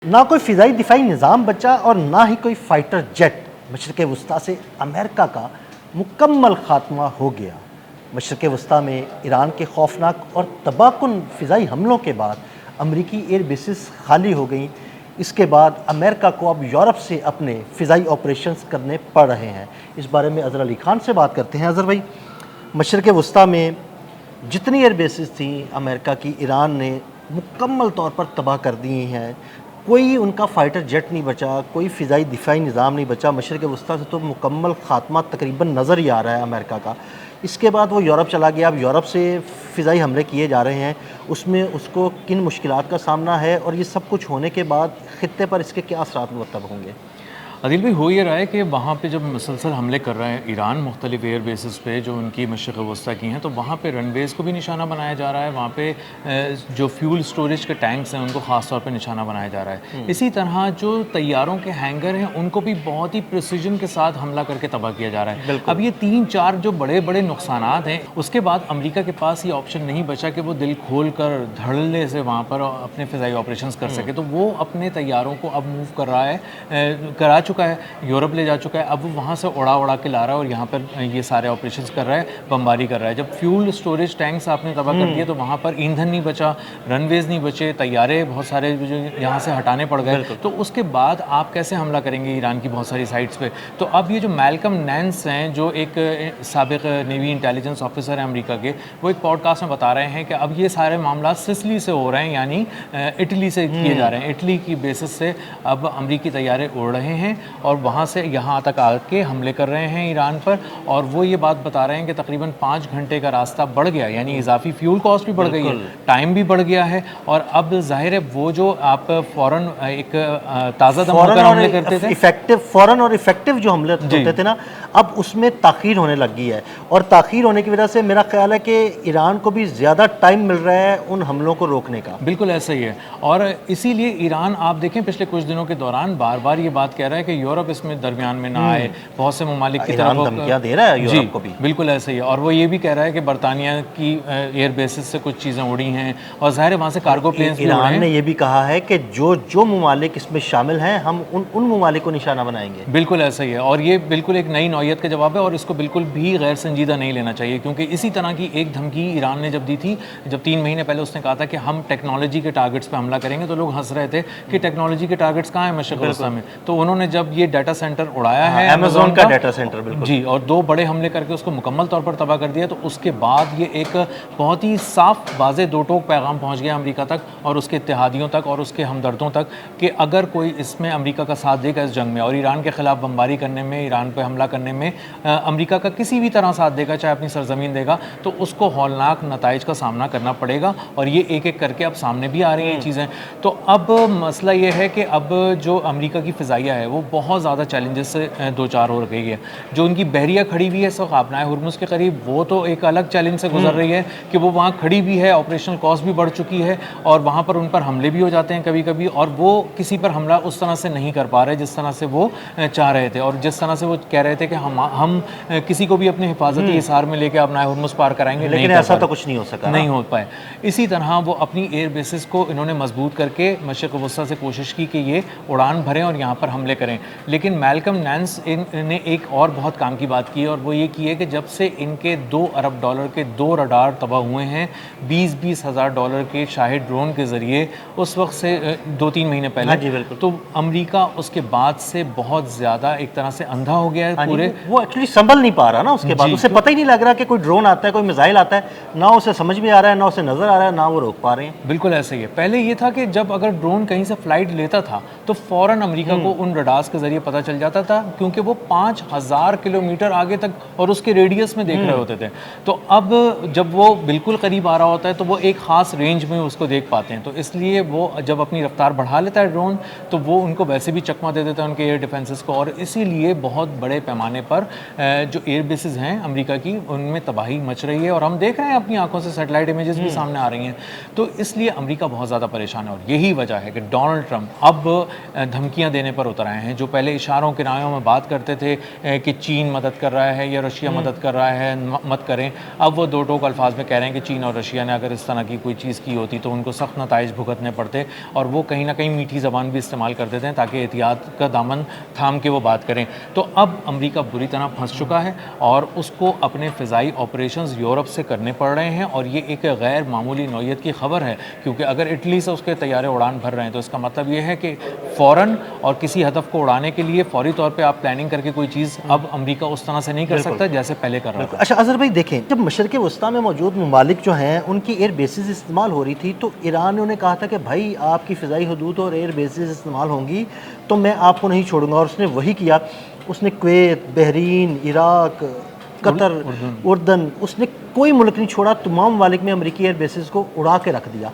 ना कोई फ़िज़ाई दिफ़ाई निज़ाम बचा और ना ही कोई फ़ाइटर जेट। मशरिक़ वस्ता से अमेरिका का मुकम्मल ख़ात्मा हो गया। मशरिक़ वस्ता में ईरान के खौफनाक और तबाहकुन फ़िज़ाई हमलों के बाद अमरीकी एयर बेसिस खाली हो गईं। इसके बाद अमेरिका को अब यूरोप से अपने फ़िज़ाई ऑपरेशंस करने पड़ रहे हैं। इस बारे में अज़हर अली ख़ान से बात करते हैं। अज़हर भाई, मशरिक़ वस्ता में जितनी एयर बेसिस थी अमेरिका की, ईरान ने मुकम्मल तौर पर तबाह कर दी हैं। कोई उनका फ़ाइटर जेट नहीं बचा, कोई फ़िज़ाई दिफ़ाई निज़ाम नहीं बचा। मशरिक़ वस्ता से तो मुकम्मल ख़ात्मा तकरीबन नज़र ही आ रहा है अमेरिका का। इसके बाद वो यूरोप चला गया। अब यूरोप से फ़िज़ाई हमले किए जा रहे हैं, उसमें उसको किन मुश्किलात का सामना है और ये सब कुछ होने के बाद ख़ित्ते पर इसके क्या असरात मुरतब होंगे? आदिल भाई, हो ये रहा है कि वहाँ पे जब मुसलसल हमले कर रहा है ईरान मुख्तलिफ एयर बेसिस पे जो उनकी मशरिक़ वस्ता की हैं, तो वहाँ पे रनवेज़ को भी निशाना बनाया जा रहा है। वहाँ पे जो फ्यूल स्टोरेज के टैंक्स हैं उनको ख़ास तौर पे निशाना बनाया जा रहा है। इसी तरह जो तैयारों के हैंगर हैं उनको भी बहुत ही प्रिसीजन के साथ हमला करके तबाह किया जा रहा है। अब ये 3-4 जो बड़े बड़े नुकसानात हैं, उसके बाद अमेरिका के पास ये ऑप्शन नहीं बचा कि वो दिल खोल कर धड़ल्ले से वहाँ पर अपने फ़िज़ाई ऑपरेशंस कर सके। तो वो अपने तैयारों को अब मूव कर रहा है, करा चुका है, यूरोप ले जा चुका है। अब वो वहाँ से उड़ा के ला रहा है और यहाँ पर ये सारे ऑपरेशंस कर रहा है, बमबारी कर रहा है। जब फ्यूल स्टोरेज टैंक्स आपने तबाह कर दिए तो वहाँ पर ईंधन नहीं बचा, रनवेज नहीं बचे, तैयारे बहुत सारे जो यहाँ से हटाने पड़ गए। तो उसके बाद आप कैसे हमला करेंगे ईरान की बहुत सारी साइट्स पे? तो अब ये जो मैल्कम नैंस हैं, जो एक साबिक नेवी इंटेलिजेंस ऑफिसर हैं अमेरिका के, वो एक पॉडकास्ट में बता रहे हैं कि अब ये सारे मामला सिसिली से हो रहे हैं, यानी इटली से किए जा रहे हैं। इटली की बेसिस से अब अमरीकी तैयारे उड़ रहे हैं और वहाँ से यहाँ तक आके हमले कर रहे हैं ईरान पर। और वो ये बात बता रहे हैं कि तकरीबन 5 घंटे का रास्ता बढ़ गया, यानी इजाफी फ्यूल कॉस्ट भी बढ़ गई है, टाइम भी बढ़ गया है। और अब जाहिर है वो जो आप फ़ौरन एक ताज़ा दम होकर हमले करते थे, फ़ौरन और इफ़ेक्टिव जो हमले होते थे ना, अब उसमें ताख़ीर होने लगी है। और ताख़ीर होने की वजह से मेरा ख्याल है कि ईरान को भी ज़्यादा टाइम मिल रहा है उन हमलों को रोकने का। बिल्कुल ऐसा ही है। और इसीलिए ईरान, आप देखें पिछले कुछ दिनों के दौरान बार बार ये बात कह रहा है कि यूरोप इसमें दरमियान में ना आए। बहुत से ममालिक की तरफ धमकियां दे रहा है यूरोप को भी। बिल्कुल ऐसा ही है। और वो ये भी कह रहा है कि बरतानिया की एयर बेसिस से कुछ चीज़ें उड़ी हैं और ज़ाहिर है वहाँ से कार्गो प्लेन्स भी उड़े हैं। ईरान ने ये भी कहा है कि जो ममालिक इसमें शामिल हैं, हम उन ममालिक को निशाना बनाएंगे। बिल्कुल ऐसा ही है। और ये बिल्कुल एक नई नौयत का जवाब है और इसको बिल्कुल भी गैर संजीदा नहीं लेना चाहिए, क्योंकि इसी तरह की एक धमकी ईरान ने जब दी थी, जब 3 महीने पहले उसने कहा था कि हम टेक्नोलॉजी के टारगेट्स पे हमला करेंगे, तो लोग हंस रहे थे कि टेक्नोलॉजी के टारगेट्स कहाँ हैं मशरिक़ वस्ता में। तो उन्होंने जब ये डाटा सेंटर उड़ाया है अमेज़न का डाटा सेंटर, बिल्कुल जी, और 2 बड़े हमले करके उसको मुकम्मल तौर पर तबाह कर दिया, तो उसके बाद ये एक बहुत ही साफ वाज़ेह दो टोक पैगाम पहुंच गया अमेरिका तक और उसके इत्तेहादियों तक और उसके हमदर्दों तक कि अगर कोई इसमें अमेरिका का साथ देगा इस जंग में और ईरान के ख़िलाफ़ बमबारी करने में, ईरान पर हमला करने में अमेरिका का किसी भी तरह साथ देगा, चाहे अपनी सरजमीन देगा, तो उसको हौलनाक नताइज का सामना करना पड़ेगा। और ये एक एक करके अब सामने भी आ रही हैं ये चीज़ें। तो अब मसला ये है कि अब जो अमेरिका की फ़िज़ाइया है वो बहुत ज़्यादा चैलेंजेस से दो चार हो गई है। जो उनकी बहरिया खड़ी हुई है इस वक्त आपनाए हुर्मुज़ के करीब, वो तो एक अलग चैलेंज से गुजर रही है कि वो वहाँ खड़ी भी है, ऑपरेशनल कॉस्ट भी बढ़ चुकी है और वहाँ पर उन पर हमले भी हो जाते हैं कभी कभी, और वो किसी पर हमला उस तरह से नहीं कर पा रहे जिस तरह से वो चाह रहे थे और जिस तरह से वो कह रहे थे कि हम किसी को भी अपने हिफाजती हिसार में लेकर अपना हुर्मुज़ पार कराएंगे, लेकिन ऐसा तो कुछ नहीं हो सका, नहीं हो पाए। इसी तरह वो अपनी एयर बेसिस को इन्होंने मजबूत करके मशरिक़ वस्ता से कोशिश की कि ये उड़ान भरें और यहाँ पर हमले करें। लेकिन मैल्कम नैंस ने एक और बहुत काम की बात की है और वो ये की है कि जब से इनके $2 अरब के 2 रडार तबाह हुए हैं 20-20 हज़ार डॉलर के शाहिद ड्रोन के ज़रिए, उस वक्त से 2-3 महीने पहले, जी बिल्कुल। तो अमेरिका उसके बाद से बहुत ज़्यादा एक तरह से अंधा हो गया है पूरे। वो एक्चुअली संभल नहीं पा रहा ना, उसके बाद उसे पता ही नहीं लग रहा कि कोई ड्रोन आता है, कोई मिसाइल आता है, ना उसे समझ में आ रहा है, ना उसे नज़र आ रहा है, ना वो रोक पा रहे हैं। बिल्कुल ऐसे ही है। पहले ये था कि जब अगर ड्रोन कहीं से फ्लाइट लेता था तो फ़ौरन अमेरिका को उन रडार्स के ज़रिए पता चल जाता था, क्योंकि वो 5000 किलोमीटर आगे तक और उसके रेडियस में देख रहे होते थे। तो अब जब वो बिल्कुल करीब आ रहा होता है तो वो एक ख़ास रेंज में उसको देख पाते हैं, तो इसलिए वो जब अपनी रफ्तार बढ़ा लेता है ड्रोन तो वो उनको वैसे भी चकमा दे देता है उनके एयर डिफेंसेस को। और इसीलिए बहुत बड़े पैमाने पर जो एयर बेसिस हैं अमेरिका की उनमें तबाही मच रही है और हम देख रहे हैं अपनी आंखों से, सैटेलाइट इमेजेस भी सामने आ रही हैं। तो इसलिए अमेरिका बहुत ज़्यादा परेशान है और यही वजह है कि डोनाल्ड ट्रंप अब धमकियाँ देने पर उतर आए हैं। हैं, जो पहले इशारों किनारों में बात करते थे कि चीन मदद कर रहा है या रशिया मदद कर रहा है, मत करें, अब वो दो टोक अल्फाज में कह रहे हैं कि चीन और रशिया ने अगर इस तरह की कोई चीज़ की होती तो उनको सख्त नताइज भुगतने पड़ते, और वो कहीं ना कहीं मीठी ज़बान भी इस्तेमाल कर देते हैं ताकि एहतियात का दामन थाम के वो बात करें। तो अब अमेरिका बुरी तरह फंस चुका है और उसको अपने फ़िज़ाई ऑपरेशंस यूरोप से करने पड़ रहे हैं, और ये एक गैर मामूली नौइयत की खबर है, क्योंकि अगर इटली से उसके तैयारे उड़ान भर रहे हैं तो इसका मतलब ये है कि फ़ौरन और किसी हदफ को उड़ाने के लिए फौरी तौर पे आप प्लानिंग करके कोई चीज़ अब अमेरिका उस तरह से नहीं कर सकता जैसे पहले कर रहा था। अच्छा अजहर भाई देखें, जब मशरक़ वस्ता में मौजूद ममालिक जो हैं उनकी एयर बेसिस इस्तेमाल हो रही थी तो ईरान ने उन्हें कहा था कि भाई आपकी फ़िज़ाई हदूद और एयर बेसिस इस्तेमाल होंगी तो मैं आपको नहीं छोड़ूंगा, और उसने वही किया। उसने कुवैत, बहरीन, इराक, कतर, उर्दन, उसने कोई मुल्क नहीं छोड़ा, तमाम ममालिक में अमेरिकी एयर बेसिस को उड़ा के रख दिया।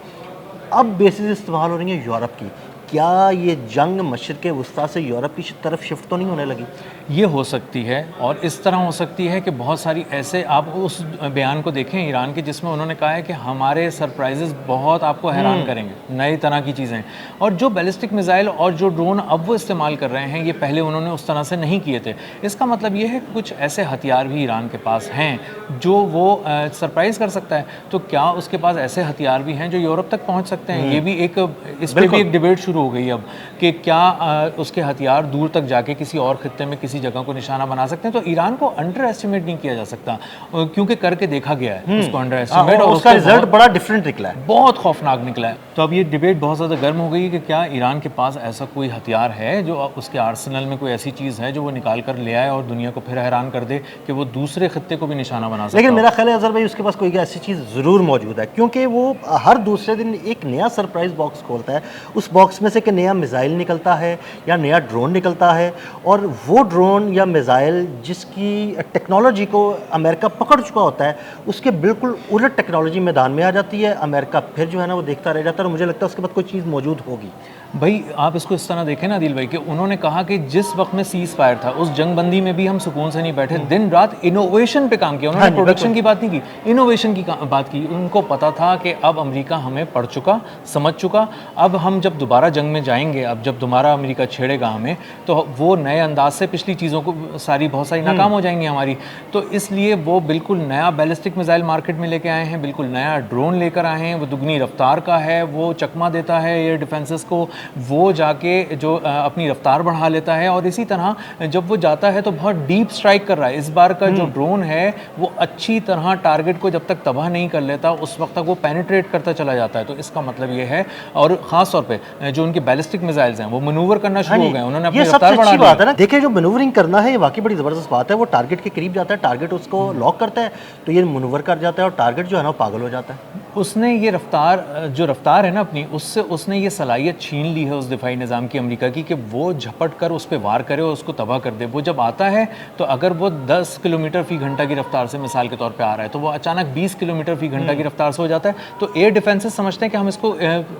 अब बेसिस इस्तेमाल हो रही है यूरोप की। क्या ये जंग मशरक़ वस्ता से यूरोप की तरफ शिफ्ट तो नहीं होने लगी? ये हो सकती है, और इस तरह हो सकती है कि बहुत सारी ऐसे, आप उस बयान को देखें ईरान के जिसमें उन्होंने कहा है कि हमारे सरप्राइजेस बहुत आपको हैरान करेंगे, नई तरह की चीज़ें। और जो बैलिस्टिक मिसाइल और जो ड्रोन अब वो इस्तेमाल कर रहे हैं, ये पहले उन्होंने उस तरह से नहीं किए थे। इसका मतलब ये है कि कुछ ऐसे हथियार भी ईरान के पास हैं जो वो सरप्राइज़ कर सकता है। तो क्या उसके पास ऐसे हथियार भी हैं जो यूरोप तक पहुँच सकते हैं? ये भी एक, इस पर भी एक डिबेट शुरू हो गई अब कि क्या उसके हथियार दूर तक जाके किसी और खित्ते में किसी जगह को निशाना बना सकते हैं। तो ईरान को अंडर एस्टिमेट नहीं किया जा सकता, क्योंकि करके देखा गया है उसको अंडर एस्टिमेट, और उसका रिजल्ट बड़ा डिफरेंट निकला है, बहुत खौफनाक निकला है। तो अब ये डिबेट बहुत ज़्यादा गर्म हो गई है कि क्या ईरान के पास ऐसा कोई हथियार है जो उसके आर्सेनल में कोई ऐसी चीज़ है जो वो निकाल कर ले आए और दुनिया को फिर हैरान कर दे कि वो दूसरे खित्ते को भी निशाना बना सकता है। लेकिन मेरा ख्याल है अजहर भाई उसके पास कोई ऐसी चीज़ ज़रूर मौजूद है, क्योंकि वो हर दूसरे दिन एक नया सरप्राइज बॉक्स खोलता है। उस बॉक्स में से एक नया मिसाइल निकलता है या नया ड्रोन निकलता है, और वो ड्रोन या मिसाइल जिसकी टेक्नोलॉजी को अमेरिका पकड़ चुका होता है, उसके बिल्कुल उलट टेक्नोलॉजी मैदान में आ जाती है। अमेरिका फिर जो है ना वो देखता रह जाता है, और मुझे लगता है उसके बाद कोई चीज़ मौजूद होगी। भाई आप इसको इस तरह देखें ना आदिल भाई, कि उन्होंने कहा कि जिस वक्त में सीज फायर था उस जंगबंदी में भी हम सुकून से नहीं बैठे, दिन रात इनोवेशन पे काम किया। उन्होंने प्रोडक्शन की बात नहीं की, इनोवेशन की बात की। उनको पता था कि अब अमेरिका हमें पढ़ चुका, समझ चुका, अब हम जब दोबारा जंग में जाएंगे, अब जब दोबारा अमेरिका छेड़ेगा हमें, तो वो नए अंदाज से पिछली चीज़ों को बहुत सारी नाकाम हो जाएंगी हमारी। तो इसलिए वो बिल्कुल नया बैलिस्टिक मिसाइल मार्केट में लेके आए हैं, बिल्कुल नया ड्रोन लेकर आए हैं, वो दुगनी रफ्तार का है, वो चकमा देता है एयर डिफेंसेस को, वो जाके जो अपनी रफ्तार बढ़ा लेता है, और इसी तरह जब वो जाता है तो बहुत डीप स्ट्राइक कर रहा है। इस बार का जो ड्रोन है वो अच्छी तरह टारगेट को जब तक तबाह नहीं कर लेता उस वक्त तक वो पेनिट्रेट करता चला जाता है। तो इसका मतलब ये है, और ख़ास तौर पे जो उनके बैलिस्टिक मिसाइल्स हैं वो मनूवर करना शुरू हो गए, उन्होंने अपनी रफ्तार बढ़ा ली। बात है ना, देखिए जो मनूवरिंग करना है ये वाकई बड़ी ज़बरदस्त बात है। वो टारगेट के करीब जाता है, टारगेट उसको लॉक करता है, तो ये मनूवर कर जाता है और टारगेट जो है ना पागल हो जाता है। उसने ये रफ्तार, जो रफ्तार है ना अपनी, उससे उसने ये सलाहियत छीन ली है उस दिफाई निज़ाम की अमेरिका की, कि वो झपट कर उस पर वार करे और उसको तबाह कर दे। वो जब आता है तो अगर वो 10 किलोमीटर फी घंटा की रफ्तार से मिसाल के तौर पे आ रहा है तो वो अचानक 20 किलोमीटर फी घंटा की रफ्तार से हो जाता है। तो एयर डिफेंसेस समझते हैं कि हम इसको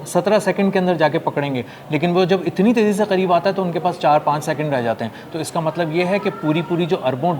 17 सेकंड के अंदर जाके पकड़ेंगे, लेकिन वो जब इतनी तेज़ी से करीब आता है तो उनके पास 4-5 सेकंड रह जाते हैं। तो इसका मतलब ये है कि पूरी जो अरबों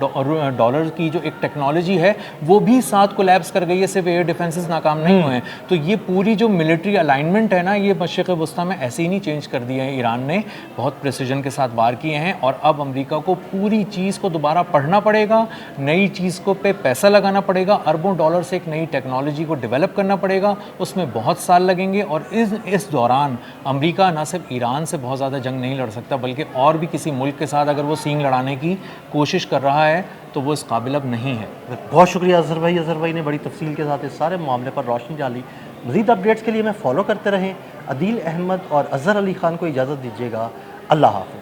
डॉलर की जो एक टेक्नोलॉजी है वो भी साथ कोलैप्स कर गई है, सिर्फ एयर डिफेंसेस नाकाम नहीं हुए हैं। तो ये पूरी जो मिलिट्री अलाइनमेंट है ना, ये मशरिक़ वस्ता में ऐसे ही नहीं चेंज कर दिया है। ईरान ने बहुत प्रिसीजन के साथ वार किए हैं, और अब अमेरिका को पूरी चीज़ को दोबारा पढ़ना पड़ेगा, नई चीज़ को पे पैसा लगाना पड़ेगा, अरबों डॉलर से एक नई टेक्नोलॉजी को डेवलप करना पड़ेगा, उसमें बहुत साल लगेंगे। और इस दौरान अमेरिका ना सिर्फ ईरान से बहुत ज़्यादा जंग नहीं लड़ सकता, बल्कि और भी किसी मुल्क के साथ अगर वो सींग लड़ाने की कोशिश कर रहा है तो वो इस काबिल अब नहीं है। बहुत शुक्रिया अजहर भाई। अजहर भाई ने बड़ी तफसील के साथ इस सारे मामले पर रोशनी डाली। मज़ीद अपडेट्स के लिए मैं फॉलो करते रहें। अदील अहमद और अजहर अली ख़ान को इजाज़त दीजिएगा। अल्लाह हाफ़िज़।